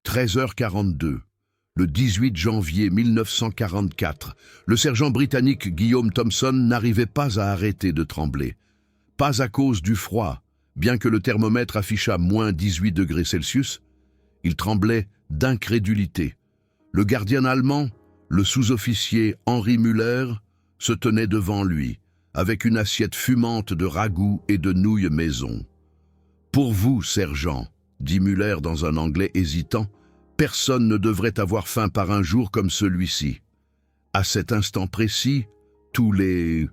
13h42. Le 18 janvier 1944, le sergent britannique Guillaume Thompson n'arrivait pas à arrêter de trembler. Pas à cause du froid, bien que le thermomètre affichât moins 18 degrés Celsius, il tremblait d'incrédulité. Le gardien allemand, le sous-officier Henri Müller, se tenait devant lui, avec une assiette fumante de ragoût et de nouilles maison. « Pour vous, sergent », dit Müller dans un anglais hésitant, « personne ne devrait avoir faim par un jour comme celui-ci. » À cet instant précis, tous les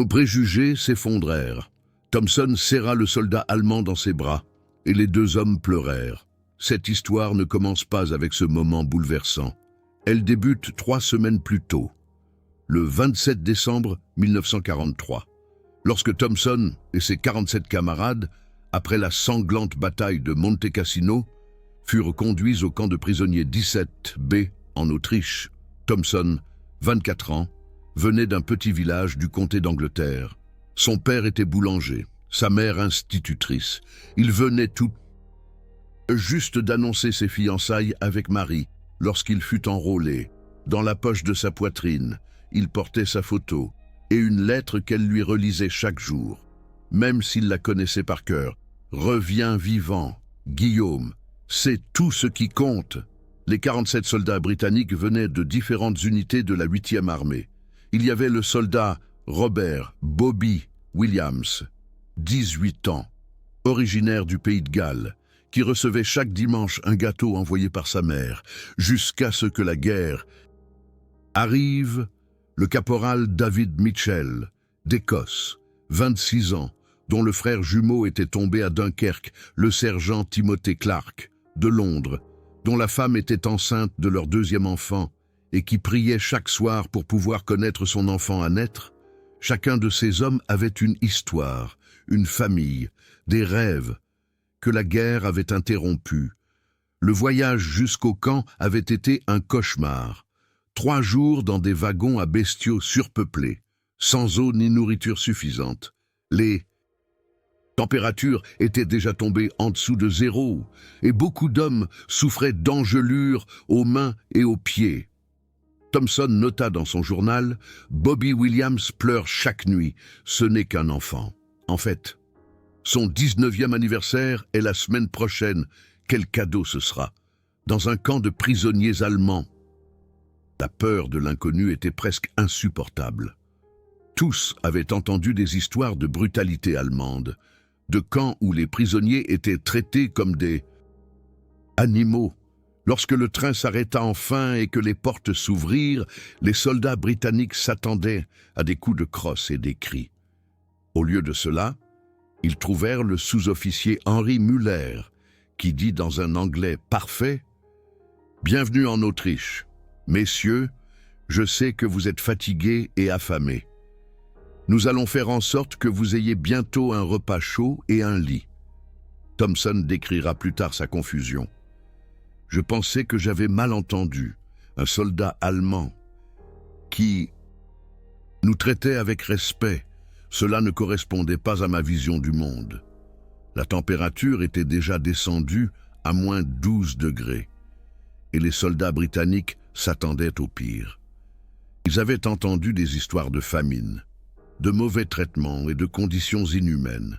préjugés s'effondrèrent. Thompson serra le soldat allemand dans ses bras, et les deux hommes pleurèrent. Cette histoire ne commence pas avec ce moment bouleversant. Elle débute 3 semaines plus tôt, le 27 décembre 1943, lorsque Thompson et ses 47 camarades, après la sanglante bataille de Monte Cassino, furent conduits au camp de prisonniers 17B en Autriche. Thompson, 24 ans, venait d'un petit village du comté d'Angleterre. Son père était boulanger, sa mère institutrice. Il venait tout juste d'annoncer ses fiançailles avec Marie lorsqu'il fut enrôlé. Dans la poche de sa poitrine, il portait sa photo et une lettre qu'elle lui relisait chaque jour. Même s'il la connaissait par cœur. « Reviens vivant, Guillaume, c'est tout ce qui compte ». Les 47 soldats britanniques venaient de différentes unités de la 8e armée. Il y avait le soldat Robert Bobby Williams, 18 ans, originaire du pays de Galles, qui recevait chaque dimanche un gâteau envoyé par sa mère, jusqu'à ce que la guerre arrive. Le caporal David Mitchell, d'Écosse, 26 ans, dont le frère jumeau était tombé à Dunkerque, le sergent Timothy Clark, de Londres, dont la femme était enceinte de leur 2e enfant et qui priait chaque soir pour pouvoir connaître son enfant à naître. Chacun de ces hommes avait une histoire, une famille, des rêves que la guerre avait interrompus. Le voyage jusqu'au camp avait été un cauchemar. 3 jours dans des wagons à bestiaux surpeuplés, sans eau ni nourriture suffisante. Les températures étaient déjà tombées en dessous de 0 et beaucoup d'hommes souffraient d'engelures aux mains et aux pieds. Thompson nota dans son journal « Bobby Williams pleure chaque nuit, ce n'est qu'un enfant. En fait, son 19e anniversaire est la semaine prochaine. Quel cadeau ce sera! Dans un camp de prisonniers allemands. » La peur de l'inconnu était presque insupportable. Tous avaient entendu des histoires de brutalité allemande, de camps où les prisonniers étaient traités comme des animaux. Lorsque le train s'arrêta enfin et que les portes s'ouvrirent, les soldats britanniques s'attendaient à des coups de crosse et des cris. Au lieu de cela, ils trouvèrent le sous-officier Henri Müller, qui dit dans un anglais parfait « Bienvenue en Autriche. Messieurs, je sais que vous êtes fatigués et affamés. Nous allons faire en sorte que vous ayez bientôt un repas chaud et un lit. » Thompson décrira plus tard sa confusion. « Je pensais que j'avais mal entendu un soldat allemand qui nous traitait avec respect. Cela ne correspondait pas à ma vision du monde. La température était déjà descendue à moins 12 degrés et les soldats britanniques s'attendaient au pire. Ils avaient entendu des histoires de famine, de mauvais traitements et de conditions inhumaines.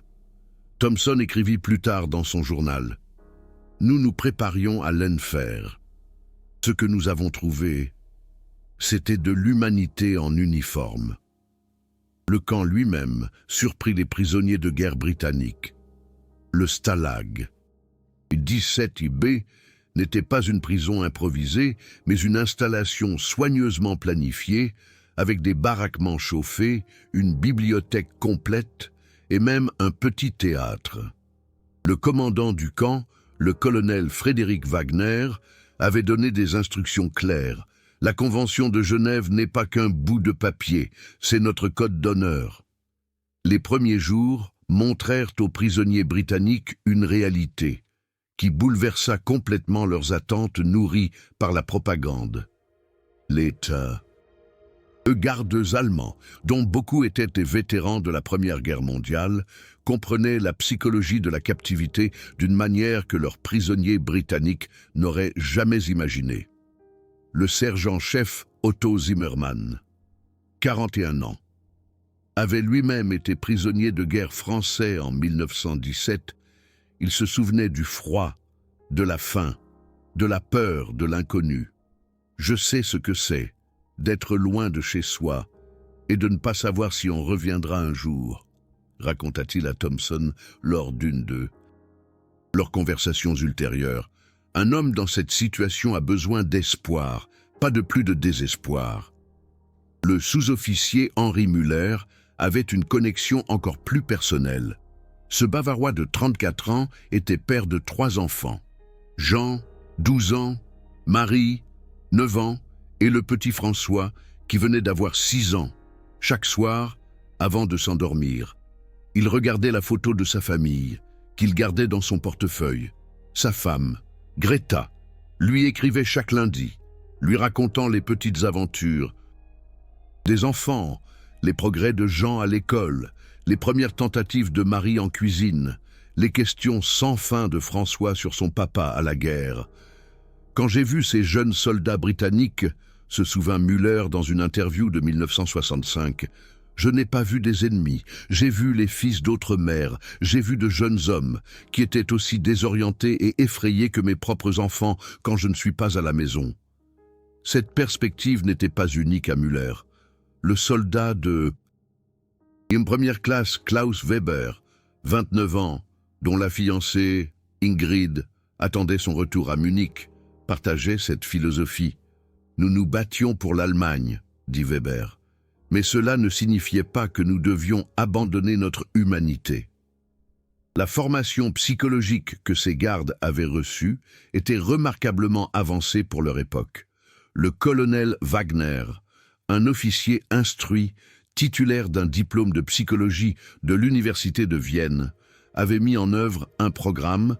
Thompson écrivit plus tard dans son journal « Nous nous préparions à l'enfer. Ce que nous avons trouvé, c'était de l'humanité en uniforme. » Le camp lui-même surprit les prisonniers de guerre britanniques. Le Stalag 17IB n'était pas une prison improvisée, mais une installation soigneusement planifiée, avec des baraquements chauffés, une bibliothèque complète et même un petit théâtre. Le commandant du camp, le colonel Frédéric Wagner, avait donné des instructions claires. La Convention de Genève n'est pas qu'un bout de papier, c'est notre code d'honneur. Les premiers jours montrèrent aux prisonniers britanniques une réalité qui bouleversa complètement leurs attentes nourries par la propagande. L'État Les gardes allemands, dont beaucoup étaient des vétérans de la Première Guerre mondiale, comprenaient la psychologie de la captivité d'une manière que leurs prisonniers britanniques n'auraient jamais imaginée. Le sergent-chef Otto Zimmermann, 41 ans, avait lui-même été prisonnier de guerre français en 1917. Il se souvenait du froid, de la faim, de la peur de l'inconnu. « Je sais ce que c'est, d'être loin de chez soi et de ne pas savoir si on reviendra un jour », raconta-t-il à Thompson lors d'une de leurs conversations ultérieures. Un homme dans cette situation a besoin d'espoir, pas de plus de désespoir. Le sous-officier Henri Müller avait une connexion encore plus personnelle. Ce Bavarois de 34 ans était père de 3 enfants. Jean, 12 ans, Marie, 9 ans, et le petit François, qui venait d'avoir 6 ans. Chaque soir, avant de s'endormir, il regardait la photo de sa famille, qu'il gardait dans son portefeuille. Sa femme, Greta, lui écrivait chaque lundi, lui racontant les petites aventures des enfants, les progrès de Jean à l'école, les premières tentatives de Marie en cuisine, les questions sans fin de François sur son papa à la guerre. « Quand j'ai vu ces jeunes soldats britanniques, se souvint Müller dans une interview de 1965, je n'ai pas vu des ennemis, j'ai vu les fils d'autres mères, j'ai vu de jeunes hommes qui étaient aussi désorientés et effrayés que mes propres enfants quand je ne suis pas à la maison. » Cette perspective n'était pas unique à Müller. Le soldat de une première classe, Klaus Weber, 29 ans, dont la fiancée, Ingrid, attendait son retour à Munich, partageait cette philosophie. « Nous nous battions pour l'Allemagne », dit Weber, « mais cela ne signifiait pas que nous devions abandonner notre humanité. » La formation psychologique que ces gardes avaient reçue était remarquablement avancée pour leur époque. Le colonel Wagner, un officier instruit, titulaire d'un diplôme de psychologie de l'Université de Vienne, avait mis en œuvre un programme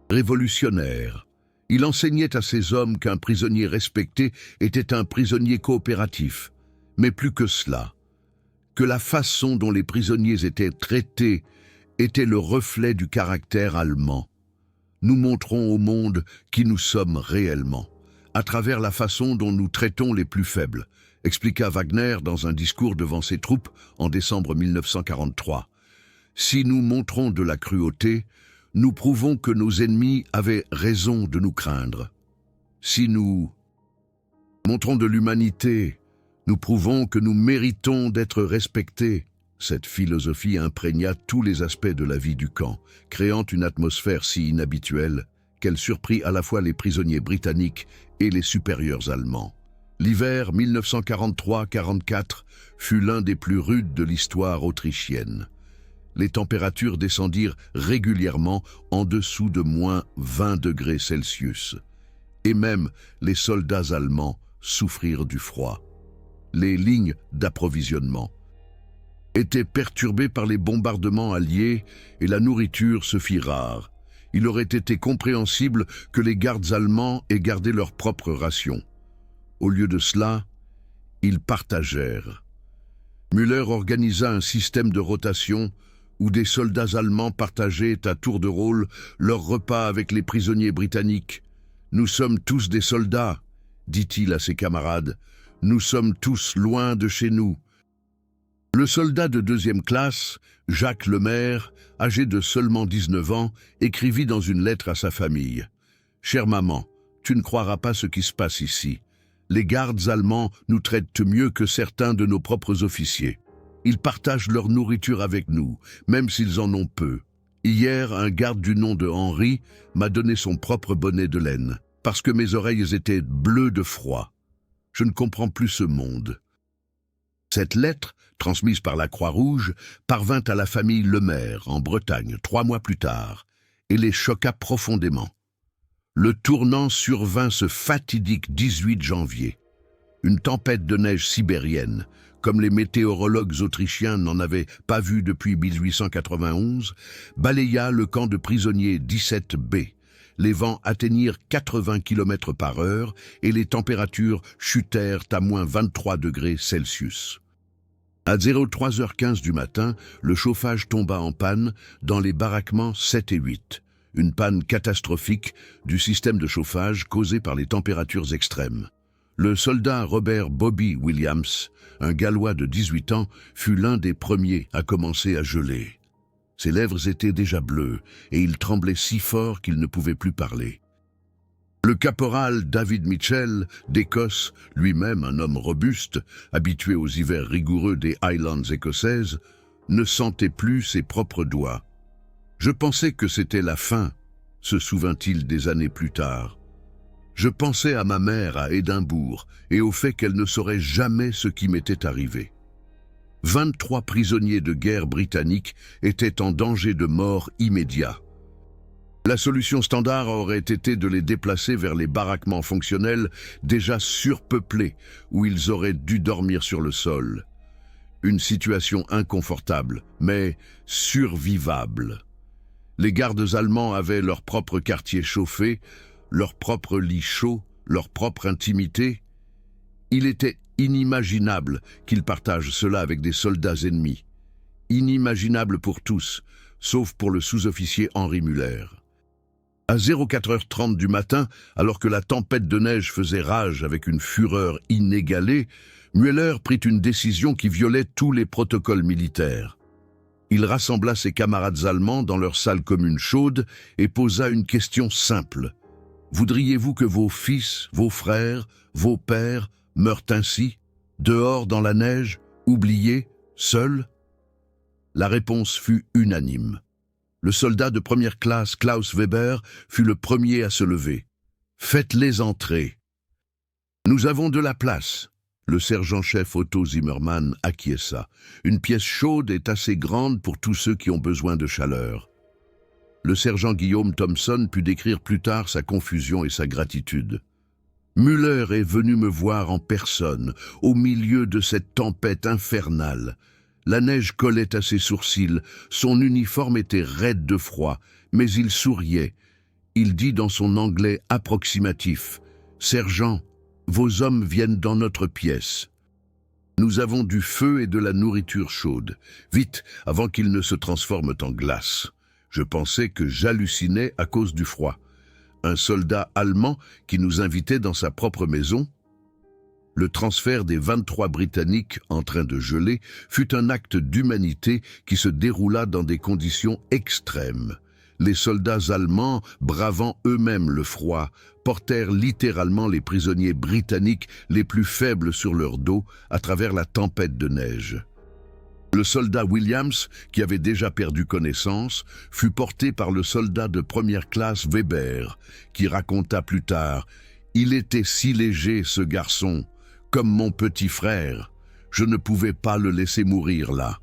révolutionnaire. Il enseignait à ses hommes qu'un prisonnier respecté était un prisonnier coopératif, mais plus que cela, que la façon dont les prisonniers étaient traités était le reflet du caractère allemand. Nous montrons au monde qui nous sommes réellement, à travers la façon dont nous traitons les plus faibles, expliqua Wagner dans un discours devant ses troupes en décembre 1943. Si nous montrons de la cruauté, nous prouvons que nos ennemis avaient raison de nous craindre. Si nous montrons de l'humanité, nous prouvons que nous méritons d'être respectés. Cette philosophie imprégna tous les aspects de la vie du camp, créant une atmosphère si inhabituelle qu'elle surprit à la fois les prisonniers britanniques et les supérieurs allemands. L'hiver 1943-44 fut l'un des plus rudes de l'histoire autrichienne. Les températures descendirent régulièrement en dessous de moins 20 degrés Celsius. Et même les soldats allemands souffrirent du froid. Les lignes d'approvisionnement étaient perturbées par les bombardements alliés et la nourriture se fit rare. Il aurait été compréhensible que les gardes allemands aient gardé leurs propres rations. Au lieu de cela, ils partagèrent. Müller organisa un système de rotation où des soldats allemands partageaient à tour de rôle leurs repas avec les prisonniers britanniques. « Nous sommes tous des soldats », dit-il à ses camarades. « Nous sommes tous loin de chez nous. » Le soldat de 2e classe, Jacques Lemaire, âgé de seulement 19 ans, écrivit dans une lettre à sa famille. « Chère maman, tu ne croiras pas ce qui se passe ici. Les gardes allemands nous traitent mieux que certains de nos propres officiers. Ils partagent leur nourriture avec nous, même s'ils en ont peu. Hier, un garde du nom de Henri m'a donné son propre bonnet de laine, parce que mes oreilles étaient bleues de froid. Je ne comprends plus ce monde. » Cette lettre, transmise par la Croix-Rouge, parvint à la famille Lemaire, en Bretagne, 3 mois plus tard, et les choqua profondément. Le tournant survint ce fatidique 18 janvier. Une tempête de neige sibérienne, comme les météorologues autrichiens n'en avaient pas vu depuis 1891, balaya le camp de prisonniers 17B. les vents atteignirent 80 km par heure et les températures chutèrent à moins 23 degrés Celsius. À 03h15 du matin, le chauffage tomba en panne dans les baraquements 7 et 8. Une panne catastrophique du système de chauffage causée par les températures extrêmes. Le soldat Robert Bobby Williams, un Gallois de 18 ans, fut l'un des premiers à commencer à geler. Ses lèvres étaient déjà bleues et il tremblait si fort qu'il ne pouvait plus parler. Le caporal David Mitchell d'Écosse, lui-même un homme robuste, habitué aux hivers rigoureux des Highlands écossaises, ne sentait plus ses propres doigts. « Je pensais que c'était la fin », se souvint-il des années plus tard. « Je pensais à ma mère à Édimbourg et au fait qu'elle ne saurait jamais ce qui m'était arrivé. » 23 prisonniers de guerre britanniques étaient en danger de mort immédiat. La solution standard aurait été de les déplacer vers les baraquements fonctionnels déjà surpeuplés, où ils auraient dû dormir sur le sol. Une situation inconfortable, mais survivable. Les gardes allemands avaient leur propre quartier chauffé, leur propre lit chaud, leur propre intimité. Il était inimaginable qu'ils partagent cela avec des soldats ennemis. Inimaginable pour tous, sauf pour le sous-officier Henry Muller. À 04h30 du matin, alors que la tempête de neige faisait rage avec une fureur inégalée, Müller prit une décision qui violait tous les protocoles militaires. Il rassembla ses camarades allemands dans leur salle commune chaude et posa une question simple. Voudriez-vous que vos fils, vos frères, vos pères meurent ainsi, dehors dans la neige, oubliés, seuls? La réponse fut unanime. Le soldat de première classe Klaus Weber fut le premier à se lever. « Faites-les entrer. »« Nous avons de la place. » Le sergent-chef Otto Zimmermann acquiesça. « Une pièce chaude est assez grande pour tous ceux qui ont besoin de chaleur. » Le sergent Guillaume Thomson put décrire plus tard sa confusion et sa gratitude. « Müller est venu me voir en personne, au milieu de cette tempête infernale. La neige collait à ses sourcils, son uniforme était raide de froid, mais il souriait. Il dit dans son anglais approximatif, « Sergent, vos hommes viennent dans notre pièce. Nous avons du feu et de la nourriture chaude. Vite, avant qu'ils ne se transforment en glace. » Je pensais que j'hallucinais à cause du froid. Un soldat allemand qui nous invitait dans sa propre maison. Le transfert des 23 Britanniques en train de geler fut un acte d'humanité qui se déroula dans des conditions extrêmes. Les soldats allemands, bravant eux-mêmes le froid, portèrent littéralement les prisonniers britanniques les plus faibles sur leur dos à travers la tempête de neige. Le soldat Williams, qui avait déjà perdu connaissance, fut porté par le soldat de première classe Weber, qui raconta plus tard « Il était si léger, ce garçon, comme mon petit frère. Je ne pouvais pas le laisser mourir là. »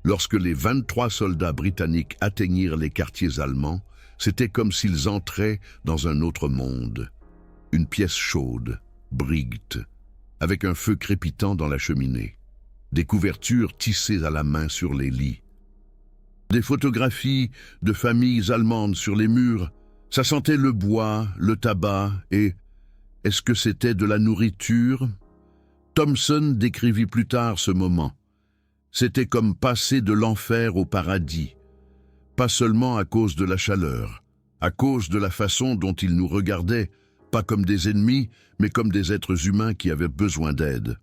Lorsque les 23 soldats britanniques atteignirent les quartiers allemands, c'était comme s'ils entraient dans un autre monde. Une pièce chaude, brigte, avec un feu crépitant dans la cheminée. Des couvertures tissées à la main sur les lits. Des photographies de familles allemandes sur les murs. Ça sentait le bois, le tabac et... Est-ce que c'était de la nourriture? Thomson décrivit plus tard ce moment. C'était comme passer de l'enfer au paradis. Pas seulement à cause de la chaleur, à cause de la façon dont ils nous regardaient, pas comme des ennemis, mais comme des êtres humains qui avaient besoin d'aide.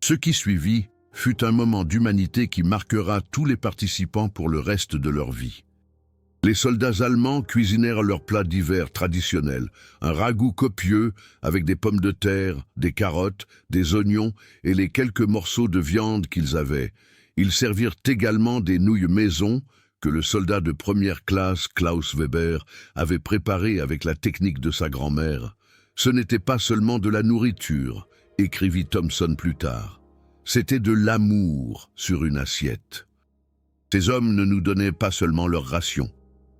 Ce qui suivit fut un moment d'humanité qui marquera tous les participants pour le reste de leur vie. Les soldats allemands cuisinèrent leurs plats d'hiver traditionnels, un ragoût copieux avec des pommes de terre, des carottes, des oignons et les quelques morceaux de viande qu'ils avaient. Ils servirent également des nouilles maison que le soldat de première classe Klaus Weber avait préparées avec la technique de sa grand-mère. Ce n'était pas seulement de la nourriture, écrivit Thomson plus tard. C'était de l'amour sur une assiette. Ces hommes ne nous donnaient pas seulement leur ration.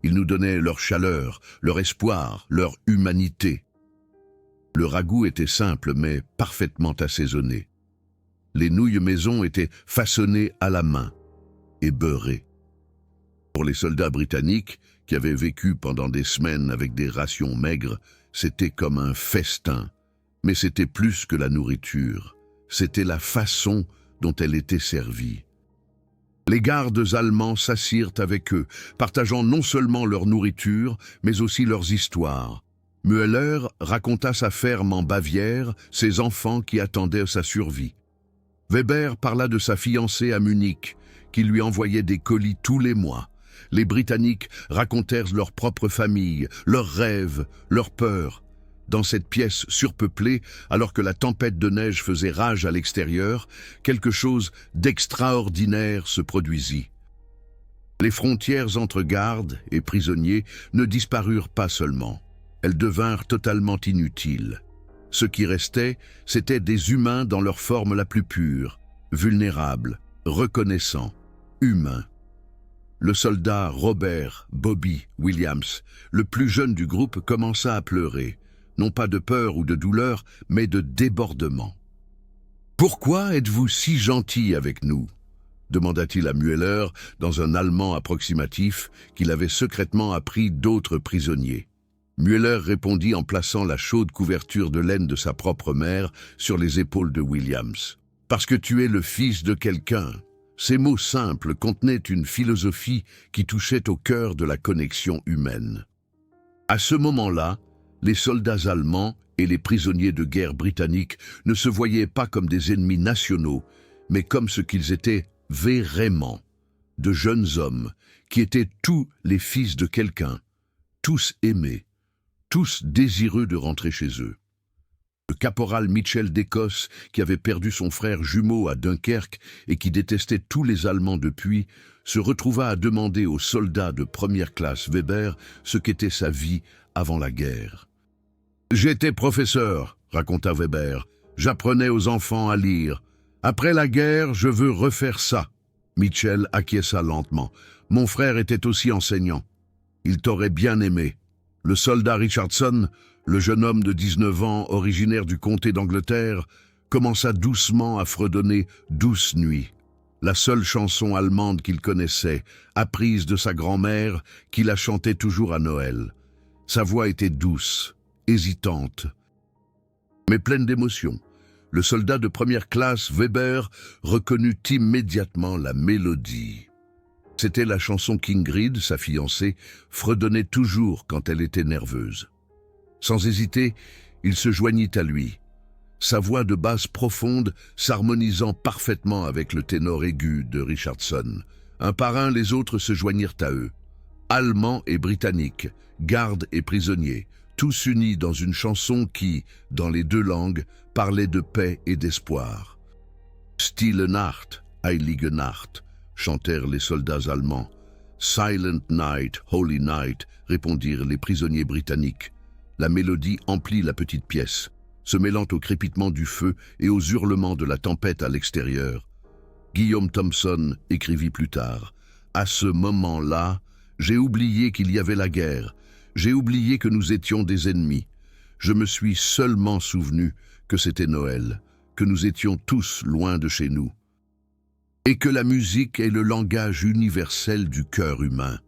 Ils nous donnaient leur chaleur, leur espoir, leur humanité. Le ragoût était simple mais parfaitement assaisonné. Les nouilles maison étaient façonnées à la main et beurrées. Pour les soldats britanniques, qui avait vécu pendant des semaines avec des rations maigres, c'était comme un festin. Mais c'était plus que la nourriture, c'était la façon dont elle était servie. Les gardes allemands s'assirent avec eux, partageant non seulement leur nourriture, mais aussi leurs histoires. Müller raconta sa ferme en Bavière, ses enfants qui attendaient sa survie. Weber parla de sa fiancée à Munich, qui lui envoyait des colis tous les mois. Les Britanniques racontèrent leur propre famille, leurs rêves, leurs peurs. Dans cette pièce surpeuplée, alors que la tempête de neige faisait rage à l'extérieur, quelque chose d'extraordinaire se produisit. Les frontières entre gardes et prisonniers ne disparurent pas seulement. Elles devinrent totalement inutiles. Ce qui restait, c'étaient des humains dans leur forme la plus pure, vulnérables, reconnaissants, humains. Le soldat Robert Bobby Williams, le plus jeune du groupe, commença à pleurer. Non pas de peur ou de douleur, mais de débordement. « Pourquoi êtes-vous si gentil avec nous ?» demanda-t-il à Müller dans un allemand approximatif qu'il avait secrètement appris d'autres prisonniers. Müller répondit en plaçant la chaude couverture de laine de sa propre mère sur les épaules de Williams. « Parce que tu es le fils de quelqu'un. » Ces mots simples contenaient une philosophie qui touchait au cœur de la connexion humaine. À ce moment-là, les soldats allemands et les prisonniers de guerre britanniques ne se voyaient pas comme des ennemis nationaux, mais comme ce qu'ils étaient vraiment, de jeunes hommes qui étaient tous les fils de quelqu'un, tous aimés, tous désireux de rentrer chez eux. Le caporal Mitchell d'Écosse, qui avait perdu son frère jumeau à Dunkerque et qui détestait tous les Allemands depuis, se retrouva à demander au soldat de première classe Weber ce qu'était sa vie avant la guerre. « J'étais professeur, » raconta Weber. « J'apprenais aux enfants à lire. Après la guerre, je veux refaire ça. » Mitchell acquiesça lentement. « Mon frère était aussi enseignant. Il t'aurait bien aimé. » Le soldat Richardson, le jeune homme de 19 ans, originaire du comté d'Angleterre, commença doucement à fredonner « Douce nuit », la seule chanson allemande qu'il connaissait, apprise de sa grand-mère, qui la chantait toujours à Noël. Sa voix était douce, hésitante, mais pleine d'émotion. Le soldat de première classe, Weber, reconnut immédiatement la mélodie. C'était la chanson qu'Ingrid, sa fiancée, fredonnait toujours quand elle était nerveuse. Sans hésiter, il se joignit à lui, sa voix de basse profonde s'harmonisant parfaitement avec le ténor aigu de Richardson. Un par un, les autres se joignirent à eux. Allemands et Britanniques, gardes et prisonniers, tous unis dans une chanson qui, dans les deux langues, parlait de paix et d'espoir. « Stille Nacht, heilige Nacht » chantèrent les soldats allemands. « Silent Night, Holy Night » répondirent les prisonniers britanniques. La mélodie emplit la petite pièce, se mêlant au crépitement du feu et aux hurlements de la tempête à l'extérieur. Guillaume Thomson écrivit plus tard « À ce moment-là, j'ai oublié qu'il y avait la guerre. J'ai oublié que nous étions des ennemis. Je me suis seulement souvenu que c'était Noël, que nous étions tous loin de chez nous, et que la musique est le langage universel du cœur humain. »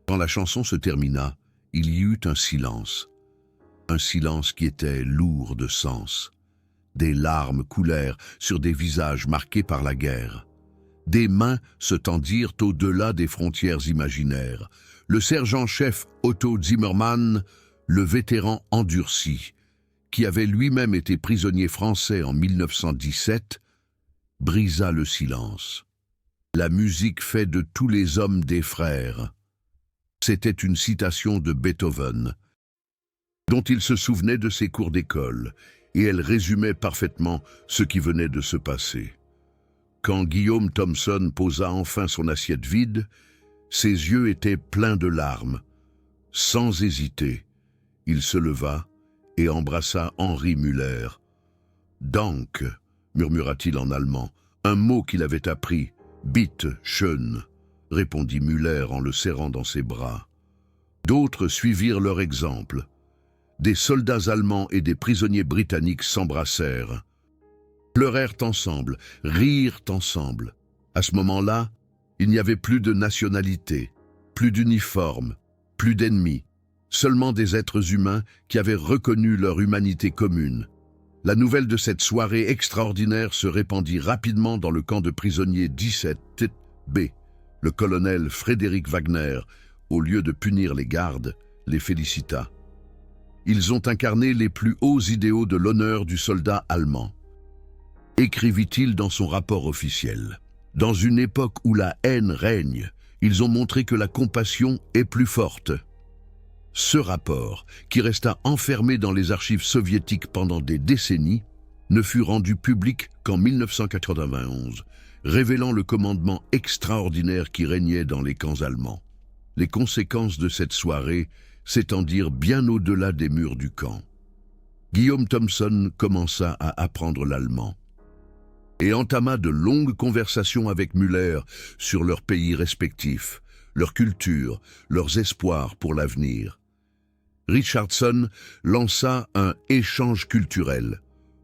Quand la chanson se termina, il y eut un silence qui était lourd de sens. Des larmes coulèrent sur des visages marqués par la guerre. Des mains se tendirent au-delà des frontières imaginaires. Le sergent-chef Otto Zimmermann, le vétéran endurci, qui avait lui-même été prisonnier français en 1917, brisa le silence. La musique fait de tous les hommes des frères. C'était une citation de Beethoven, dont il se souvenait de ses cours d'école, et elle résumait parfaitement ce qui venait de se passer. Quand Guillaume Thomson posa enfin son assiette vide, ses yeux étaient pleins de larmes. Sans hésiter, il se leva et embrassa Henri Müller. « Danke » murmura-t-il en allemand, un mot qu'il avait appris, « Bitte schön » répondit Müller en le serrant dans ses bras. D'autres suivirent leur exemple. Des soldats allemands et des prisonniers britanniques s'embrassèrent, pleurèrent ensemble, rirent ensemble. À ce moment-là, il n'y avait plus de nationalité. Plus d'uniformes, plus d'ennemis, seulement des êtres humains qui avaient reconnu leur humanité commune. La nouvelle de cette soirée extraordinaire se répandit rapidement dans le camp de prisonniers 17B. Le colonel Frédéric Wagner, au lieu de punir les gardes, les félicita. Ils ont incarné les plus hauts idéaux de l'honneur du soldat allemand, écrivit-il dans son rapport officiel. Dans une époque où la haine règne, ils ont montré que la compassion est plus forte. Ce rapport, qui resta enfermé dans les archives soviétiques pendant des décennies, ne fut rendu public qu'en 1991, révélant le commandement extraordinaire qui régnait dans les camps allemands. Les conséquences de cette soirée s'étendirent bien au-delà des murs du camp. Guillaume Thomson commença à apprendre l'allemand et entama de longues conversations avec Müller sur leurs pays respectifs, leur culture, leurs espoirs pour l'avenir. Richardson lança un échange culturel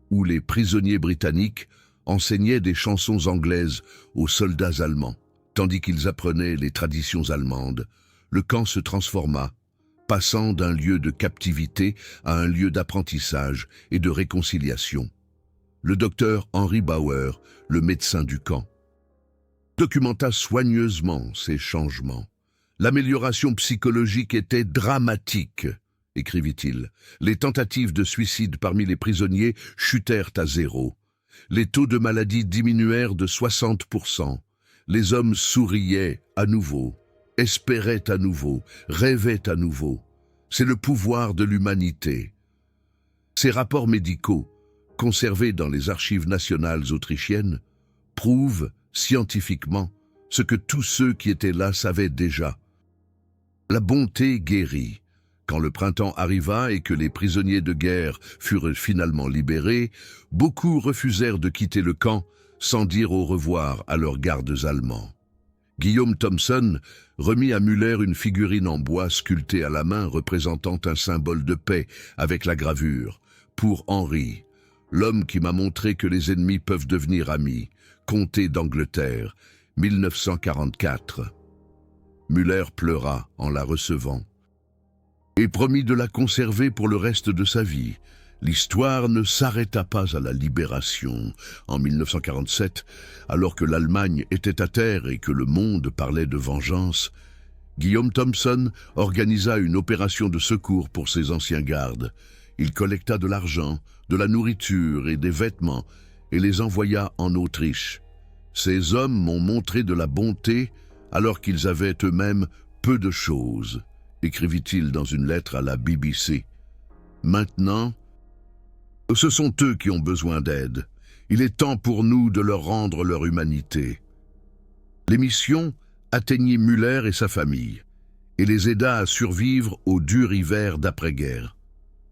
où les prisonniers britanniques enseignaient des chansons anglaises aux soldats allemands, tandis qu'ils apprenaient les traditions allemandes. Le camp se transforma, passant d'un lieu de captivité à un lieu d'apprentissage et de réconciliation. Le docteur Henry Bauer, le médecin du camp, documenta soigneusement ces changements. L'amélioration psychologique était dramatique, écrivit-il. Les tentatives de suicide parmi les prisonniers chutèrent à zéro. Les taux de maladie diminuèrent de 60%. Les hommes souriaient à nouveau, espéraient à nouveau, rêvaient à nouveau. C'est le pouvoir de l'humanité. Ces rapports médicaux, conservés dans les archives nationales autrichiennes, prouvent scientifiquement ce que tous ceux qui étaient là savaient déjà. La bonté guérit. Quand le printemps arriva et que les prisonniers de guerre furent finalement libérés, beaucoup refusèrent de quitter le camp sans dire au revoir à leurs gardes allemands. Guillaume Thomson remit à Müller une figurine en bois sculptée à la main représentant un symbole de paix avec la gravure « Pour Henri, l'homme qui m'a montré que les ennemis peuvent devenir amis, comté d'Angleterre, 1944 ». Müller pleura en la recevant et promit de la conserver pour le reste de sa vie. L'histoire ne s'arrêta pas à la libération. En 1947, alors que l'Allemagne était à terre et que le monde parlait de vengeance, Guillaume Thomson organisa une opération de secours pour ses anciens gardes. Il collecta de l'argent, de la nourriture et des vêtements et les envoya en Autriche. Ces hommes m'ont montré de la bonté alors qu'ils avaient eux-mêmes peu de choses, écrivit-il dans une lettre à la BBC. Maintenant, ce sont eux qui ont besoin d'aide. Il est temps pour nous de leur rendre leur humanité. L'émission atteignit Müller et sa famille et les aida à survivre au dur hiver d'après-guerre.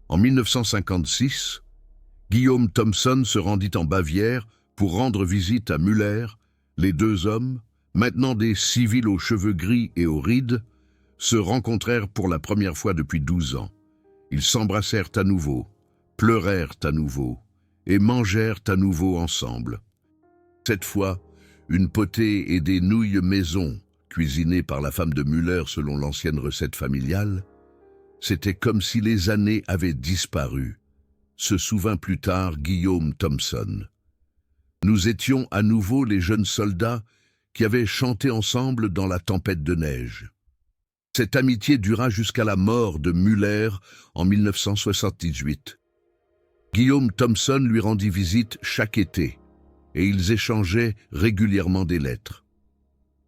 En 1956, Guillaume Thomson se rendit en Bavière pour rendre visite à Müller. Les deux hommes, maintenant des civils aux cheveux gris et aux rides, se rencontrèrent pour la première fois depuis 12 ans. Ils s'embrassèrent à nouveau, pleurèrent à nouveau et mangèrent à nouveau ensemble. Cette fois, une potée et des nouilles maison, cuisinées par la femme de Müller selon l'ancienne recette familiale, c'était comme si les années avaient disparu, se souvint plus tard Guillaume Thomson. Nous étions à nouveau les jeunes soldats qui avaient chanté ensemble dans la tempête de neige. Cette amitié dura jusqu'à la mort de Müller en 1978. Guillaume Thomson lui rendit visite chaque été et ils échangeaient régulièrement des lettres.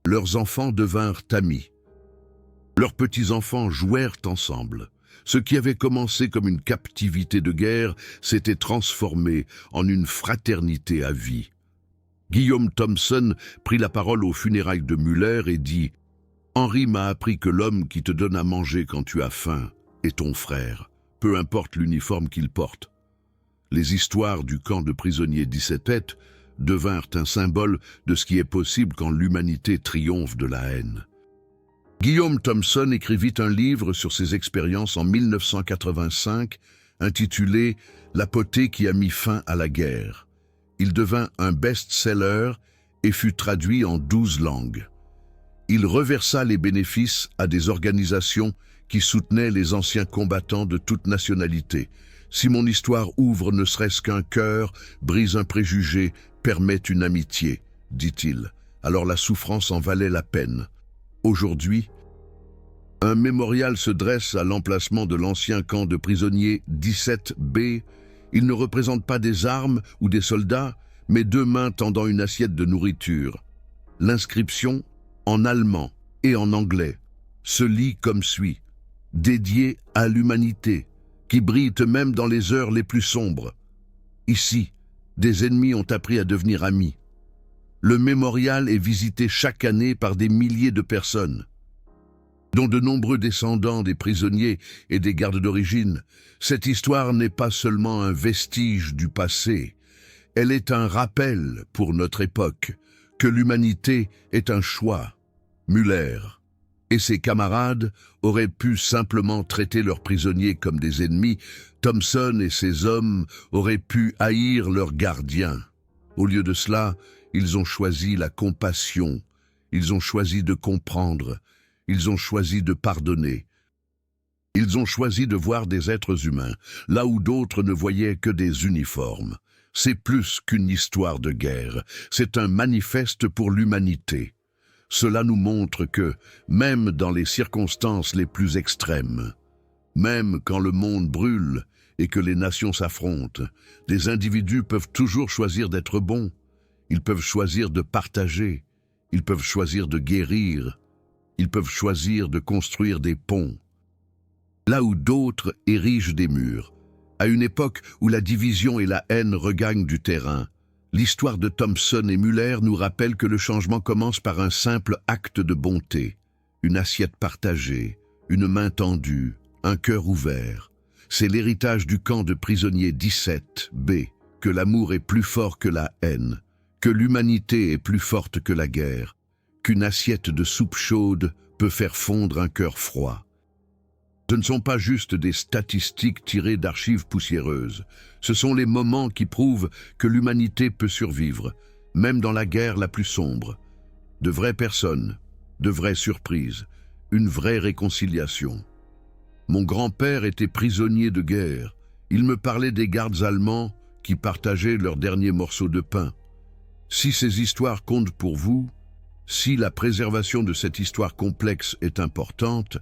Leurs enfants devinrent amis. Leurs petits-enfants jouèrent ensemble. Ce qui avait commencé comme une captivité de guerre s'était transformé en une fraternité à vie. Guillaume Thomson prit la parole aux funérailles de Müller et dit « Henri m'a appris que l'homme qui te donne à manger quand tu as faim est ton frère, peu importe l'uniforme qu'il porte. » Les histoires du camp de prisonniers 17 devinrent un symbole de ce qui est possible quand l'humanité triomphe de la haine. Guillaume Thomson écrivit un livre sur ses expériences en 1985, intitulé « La potée qui a mis fin à la guerre ». Il devint un best-seller et fut traduit en 12 langues. Il reversa les bénéfices à des organisations qui soutenaient les anciens combattants de toute nationalité. Si mon histoire ouvre ne serait-ce qu'un cœur, brise un préjugé, permet une amitié, dit-il, alors la souffrance en valait la peine. Aujourd'hui, un mémorial se dresse à l'emplacement de l'ancien camp de prisonniers 17B. Il ne représente pas des armes ou des soldats, mais deux mains tendant une assiette de nourriture. L'inscription, en allemand et en anglais, se lit comme suit: « Dédié à l'humanité, qui brille même dans les heures les plus sombres. Ici, des ennemis ont appris à devenir amis. Le mémorial est visité chaque année par des milliers de personnes, dont de nombreux descendants des prisonniers et des gardes d'origine. Cette histoire n'est pas seulement un vestige du passé, elle est un rappel pour notre époque que l'humanité est un choix. Müller et ses camarades auraient pu simplement traiter leurs prisonniers comme des ennemis. Thompson et ses hommes auraient pu haïr leurs gardiens. Au lieu de cela, ils ont choisi la compassion, ils ont choisi de comprendre, ils ont choisi de pardonner. Ils ont choisi de voir des êtres humains, là où d'autres ne voyaient que des uniformes. C'est plus qu'une histoire de guerre, c'est un manifeste pour l'humanité. Cela nous montre que, même dans les circonstances les plus extrêmes, même quand le monde brûle et que les nations s'affrontent, des individus peuvent toujours choisir d'être bons, ils peuvent choisir de partager, ils peuvent choisir de guérir, ils peuvent choisir de construire des ponts. Là où d'autres érigent des murs, à une époque où la division et la haine regagnent du terrain, l'histoire de Thompson et Müller nous rappelle que le changement commence par un simple acte de bonté, une assiette partagée, une main tendue, un cœur ouvert. C'est l'héritage du camp de prisonniers 17B, que l'amour est plus fort que la haine, que l'humanité est plus forte que la guerre, qu'une assiette de soupe chaude peut faire fondre un cœur froid. Ce ne sont pas juste des statistiques tirées d'archives poussiéreuses. Ce sont les moments qui prouvent que l'humanité peut survivre, même dans la guerre la plus sombre. De vraies personnes, de vraies surprises, une vraie réconciliation. Mon grand-père était prisonnier de guerre. Il me parlait des gardes allemands qui partageaient leur dernier morceau de pain. Si ces histoires comptent pour vous, si la préservation de cette histoire complexe est importante,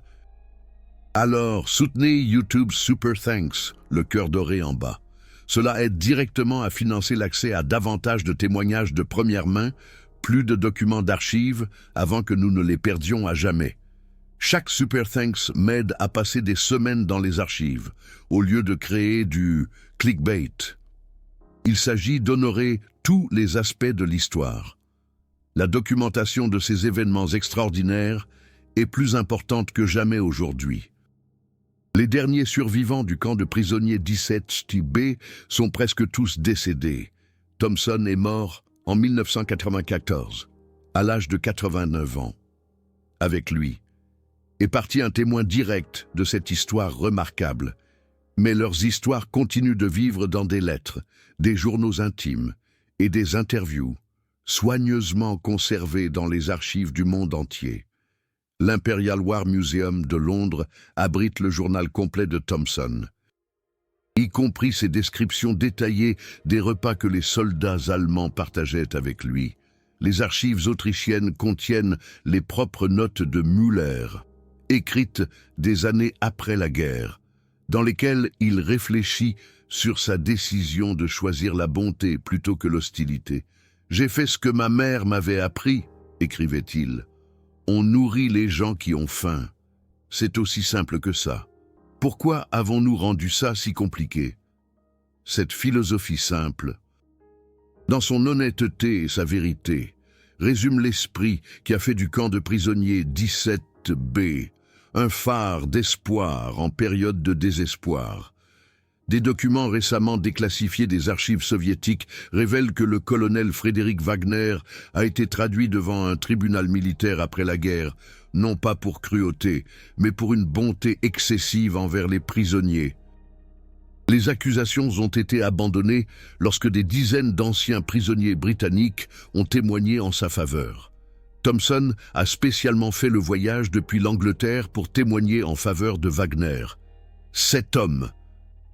alors soutenez YouTube Super Thanks, le cœur doré en bas. Cela aide directement à financer l'accès à davantage de témoignages de première main, plus de documents d'archives avant que nous ne les perdions à jamais. Chaque Super Thanks m'aide à passer des semaines dans les archives, au lieu de créer du clickbait. Il s'agit d'honorer tous les aspects de l'histoire. La documentation de ces événements extraordinaires est plus importante que jamais aujourd'hui. Les derniers survivants du camp de prisonniers 17B sont presque tous décédés. Thompson est mort en 1994, à l'âge de 89 ans. Avec lui est parti un témoin direct de cette histoire remarquable. Mais leurs histoires continuent de vivre dans des lettres, des journaux intimes et des interviews, soigneusement conservées dans les archives du monde entier. L'Imperial War Museum de Londres abrite le journal complet de Thompson, y compris ses descriptions détaillées des repas que les soldats allemands partageaient avec lui. Les archives autrichiennes contiennent les propres notes de Müller, écrites des années après la guerre, dans lesquelles il réfléchit sur sa décision de choisir la bonté plutôt que l'hostilité. « J'ai fait ce que ma mère m'avait appris », écrivait-il. « On nourrit les gens qui ont faim. C'est aussi simple que ça. Pourquoi avons-nous rendu ça si compliqué ?» Cette philosophie simple, dans son honnêteté et sa vérité, résume l'esprit qui a fait du camp de prisonniers 17B un phare d'espoir en période de désespoir. Des documents récemment déclassifiés des archives soviétiques révèlent que le colonel Frédéric Wagner a été traduit devant un tribunal militaire après la guerre, non pas pour cruauté, mais pour une bonté excessive envers les prisonniers. Les accusations ont été abandonnées lorsque des dizaines d'anciens prisonniers britanniques ont témoigné en sa faveur. Thomson a spécialement fait le voyage depuis l'Angleterre pour témoigner en faveur de Wagner. Cet homme,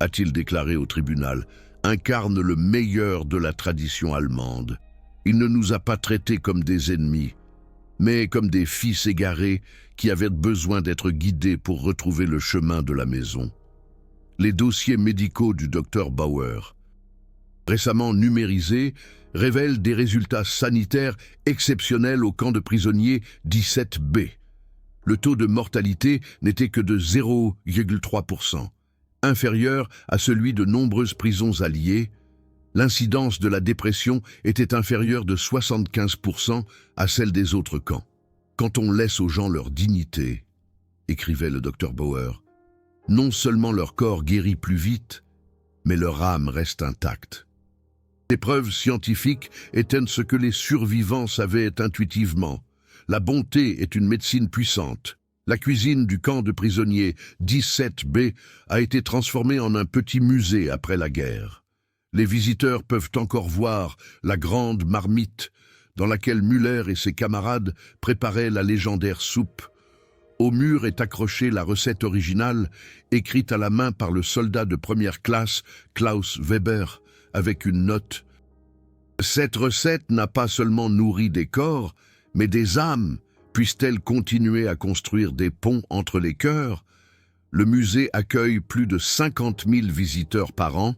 a-t-il déclaré au tribunal, incarne le meilleur de la tradition allemande. Il ne nous a pas traités comme des ennemis, mais comme des fils égarés qui avaient besoin d'être guidés pour retrouver le chemin de la maison. Les dossiers médicaux du docteur Bauer, récemment numérisés, révèlent des résultats sanitaires exceptionnels au camp de prisonniers 17B. Le taux de mortalité n'était que de 0,3%, inférieur à celui de nombreuses prisons alliées. L'incidence de la dépression était inférieure de 75% à celle des autres camps. Quand on laisse aux gens leur dignité, écrivait le docteur Bauer, non seulement leur corps guérit plus vite, mais leur âme reste intacte. Les preuves scientifiques éteignent ce que les survivants savaient intuitivement. La bonté est une médecine puissante. La cuisine du camp de prisonniers 17B a été transformée en un petit musée après la guerre. Les visiteurs peuvent encore voir la grande marmite dans laquelle Müller et ses camarades préparaient la légendaire soupe. Au mur est accrochée la recette originale, écrite à la main par le soldat de première classe Klaus Weber, avec une note. Cette recette n'a pas seulement nourri des corps, mais des âmes. Puisse-t-elle continuer à construire des ponts entre les cœurs? Le musée accueille plus de 50 000 visiteurs par an,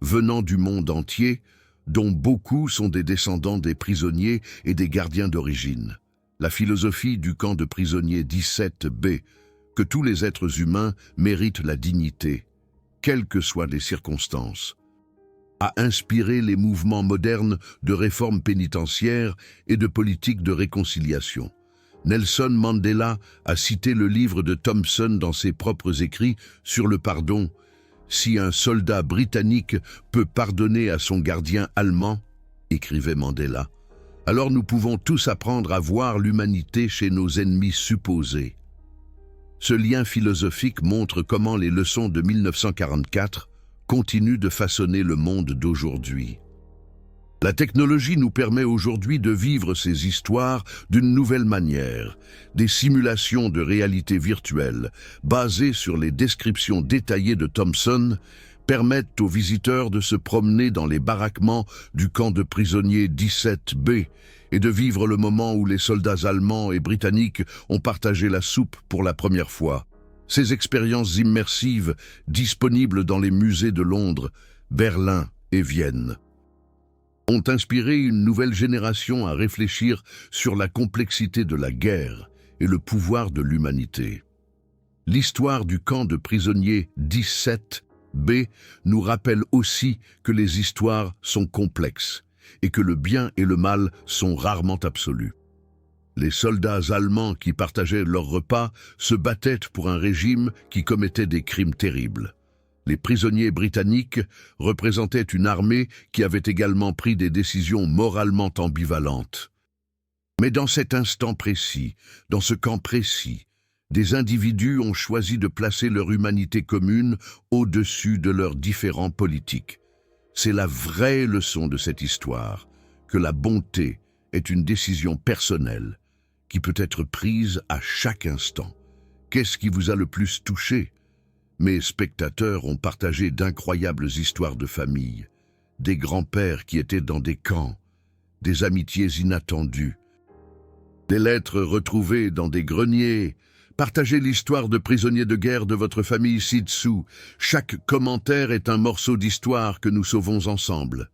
venant du monde entier, dont beaucoup sont des descendants des prisonniers et des gardiens d'origine. La philosophie du camp de prisonniers 17B, que tous les êtres humains méritent la dignité, quelles que soient les circonstances, a inspiré les mouvements modernes de réforme pénitentiaire et de politique de réconciliation. Nelson Mandela a cité le livre de Thomson dans ses propres écrits sur le pardon. Si un soldat britannique peut pardonner à son gardien allemand, écrivait Mandela, alors nous pouvons tous apprendre à voir l'humanité chez nos ennemis supposés. Ce lien philosophique montre comment les leçons de 1944 continuent de façonner le monde d'aujourd'hui. La technologie nous permet aujourd'hui de vivre ces histoires d'une nouvelle manière. Des simulations de réalité virtuelle, basées sur les descriptions détaillées de Thomson, permettent aux visiteurs de se promener dans les baraquements du camp de prisonniers 17B et de vivre le moment où les soldats allemands et britanniques ont partagé la soupe pour la première fois. Ces expériences immersives, disponibles dans les musées de Londres, Berlin et Vienne, ont inspiré une nouvelle génération à réfléchir sur la complexité de la guerre et le pouvoir de l'humanité. L'histoire du camp de prisonniers 17B nous rappelle aussi que les histoires sont complexes et que le bien et le mal sont rarement absolus. Les soldats allemands qui partageaient leurs repas se battaient pour un régime qui commettait des crimes terribles. Les prisonniers britanniques représentaient une armée qui avait également pris des décisions moralement ambivalentes. Mais dans cet instant précis, dans ce camp précis, des individus ont choisi de placer leur humanité commune au-dessus de leurs différends politiques. C'est la vraie leçon de cette histoire, que la bonté est une décision personnelle qui peut être prise à chaque instant. Qu'est-ce qui vous a le plus touché? Mes spectateurs ont partagé d'incroyables histoires de famille, des grands-pères qui étaient dans des camps, des amitiés inattendues, des lettres retrouvées dans des greniers. Partagez l'histoire de prisonniers de guerre de votre famille ci-dessous. Chaque commentaire est un morceau d'histoire que nous sauvons ensemble.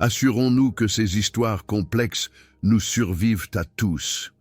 Assurons-nous que ces histoires complexes nous survivent à tous.